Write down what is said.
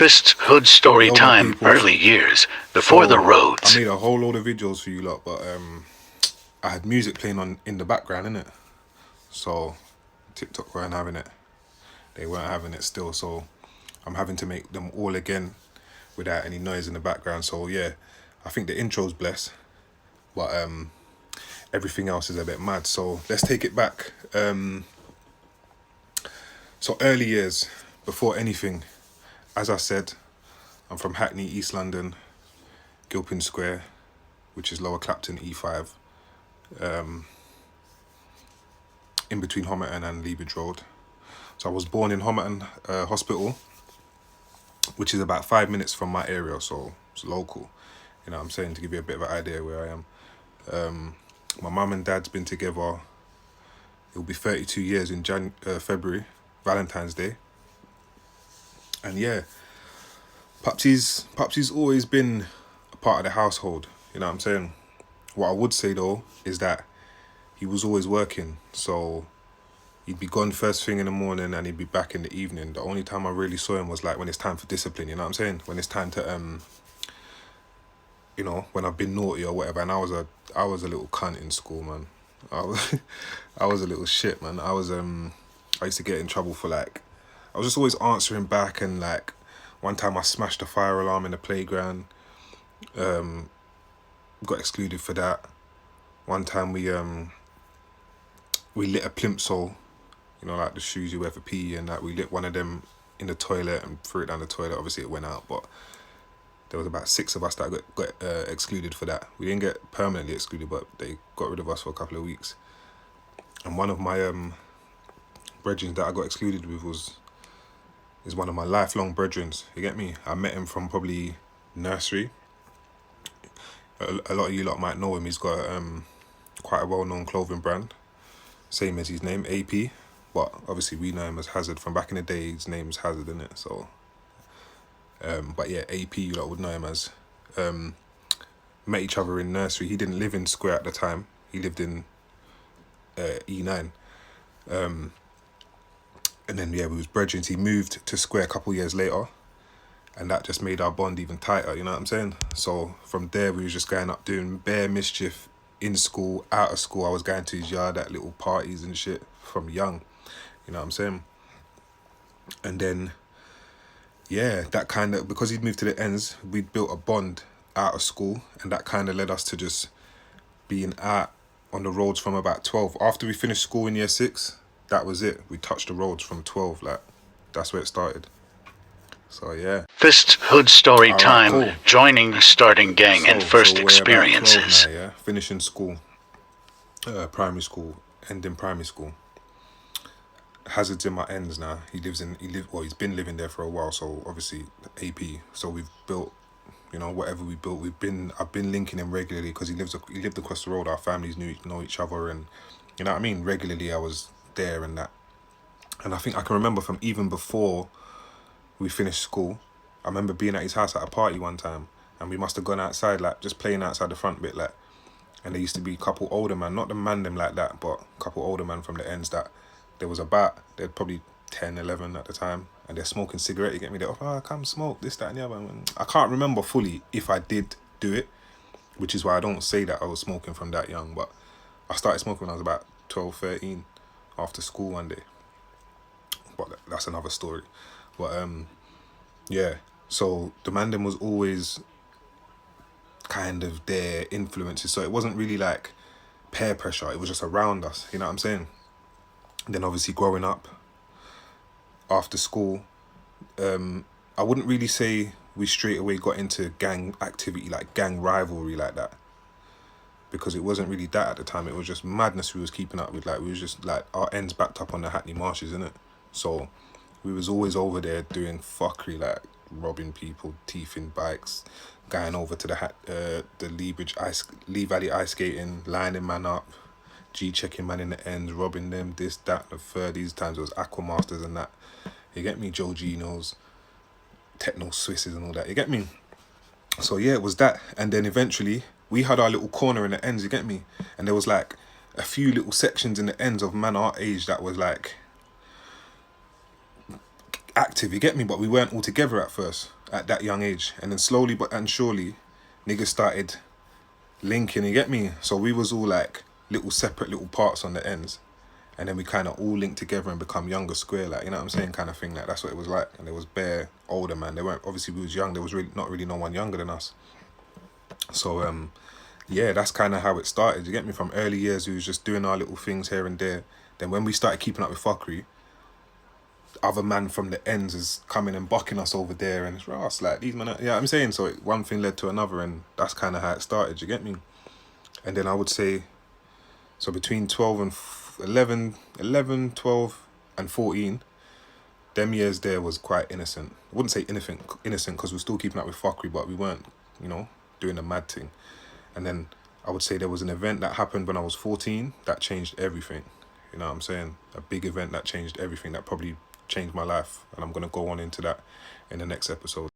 Fist's hood story Yo, my time, people. early years, before the I roads. made a whole load of videos for you lot, but I had music playing on in the background, innit? So TikTok weren't having it. They weren't having it still, so I'm having to make them all again without any noise in the background. So yeah, I think the intro's blessed, but everything else is a bit mad. So let's take it back. So early years, before anything, as I said, I'm from Hackney, East London, Gilpin Square, which is Lower Clapton, E5, in between Homerton and Leabridge Road. So I was born in Homerton Hospital, which is about 5 minutes from my area, so it's local. You know what I'm saying, to give you a bit of an idea where I am. My mum and dad's been together, it'll be 32 years in February, Valentine's Day. And yeah, Papsy's always been a part of the household, you know what I'm saying? What I would say though, is that he was always working, so he'd be gone first thing in the morning and he'd be back in the evening. The only time I really saw him was like when it's time for discipline, you know what I'm saying? When it's time to you know, when I've been naughty or whatever. And I was a little cunt in school, man. I was a little shit, man. I used to get in trouble for like, I was just always answering back, and like one time I smashed a fire alarm in the playground. Got excluded for that. One time we lit a plimsoll, you know, like the shoes you wear for PE and that. We lit one of them in the toilet and threw it down the toilet. Obviously it went out, but there was about 6 of us that got excluded for that. We didn't get permanently excluded, but they got rid of us for a couple of weeks. And one of my brethren that I got excluded with is one of my lifelong brethren. You get me? I met him from probably nursery. A lot of you lot might know him. He's got quite a well-known clothing brand, same as his name, AP. But obviously we know him as Hazard. From back in the day, his name's Hazard, innit? So, but yeah, AP, you lot would know him as. Met each other in nursery. He didn't live in Square at the time. He lived in E9. And then, yeah, we was brethren. He moved to Square a couple years later. And that just made our bond even tighter, you know what I'm saying? So from there, we was just going up doing bare mischief in school, out of school. I was going to his yard at little parties and shit from young, you know what I'm saying? And then, yeah, that kind of, because he'd moved to the ends, we'd built a bond out of school, and that kind of led us to just being out on the roads from about 12. After we finished school in year 6, that was it. We touched the roads from 12, like, that's where it started. So yeah. Fist's hood story All right, time, cool. joining, starting gang, and first we're experiences. about 12 now, yeah? Finishing school, primary school, ending primary school. Hazard's in my ends now. He's been living there for a while, so obviously AP. So we've built, you know, whatever we built. I've been linking him regularly because he lived across the road. Our families know each other, and you know what I mean. Regularly, I was there and that. And I think I can remember from even before we finished school, I remember being at his house at a party one time, and we must have gone outside, like just playing outside the front bit, like. And there used to be a couple older man, not the man them like that, but a couple older man from the ends that there was about, they're probably 10, 11 at the time, and they're smoking cigarette, you get me? They're, oh, come smoke, this, that, and the other. And I can't remember fully if I did do it, which is why I don't say that I was smoking from that young, but I started smoking when I was about 12, 13, after school one day. But that's another story. But yeah, so the man them was always kind of their influences, so it wasn't really like peer pressure, it was just around us, you know what I'm saying? And then obviously growing up after school, I wouldn't really say we straight away got into gang activity, like gang rivalry like that, because it wasn't really that at the time. It was just madness we was keeping up with. Like, we was just like, our ends backed up on the Hackney marshes, innit? So we was always over there doing fuckery, like robbing people, thieving bikes, going over to the Lee Valley ice skating, lining man up, G-checking man in the ends, robbing them, this, that, the third. These times it was Aquamasters and that. You get me? Joe Geno's, Techno Swisses and all that. You get me? So yeah, it was that. And then eventually we had our little corner in the ends, you get me? And there was like a few little sections in the ends of man our age that was like active, you get me? But we weren't all together at first, at that young age. And then slowly but and surely, niggas started linking, you get me? So we was all like little separate little parts on the ends. And then we kind of all linked together and become younger square, like, you know what I'm saying, kind of thing. Like, that's what it was like. And there was bare older, man. They weren't, obviously we was young. There was really not really no one younger than us. So, yeah, that's kind of how it started. You get me? From early years, we was just doing our little things here and there. Then when we started keeping up with fuckery, other man from the ends is coming and bucking us over there, and it's Ross, like, these men, yeah, you know what I'm saying? So one thing led to another, and that's kind of how it started, you get me? And then I would say, so between 12 and 11, 12 and 14, them years there was quite innocent. I wouldn't say innocent because we're still keeping up with fuckery, but we weren't, you know, doing the mad thing. And then I would say there was an event that happened when I was 14 that changed everything. You know what I'm saying? A big event that changed everything, that probably changed my life. And I'm going to go on into that in the next episode.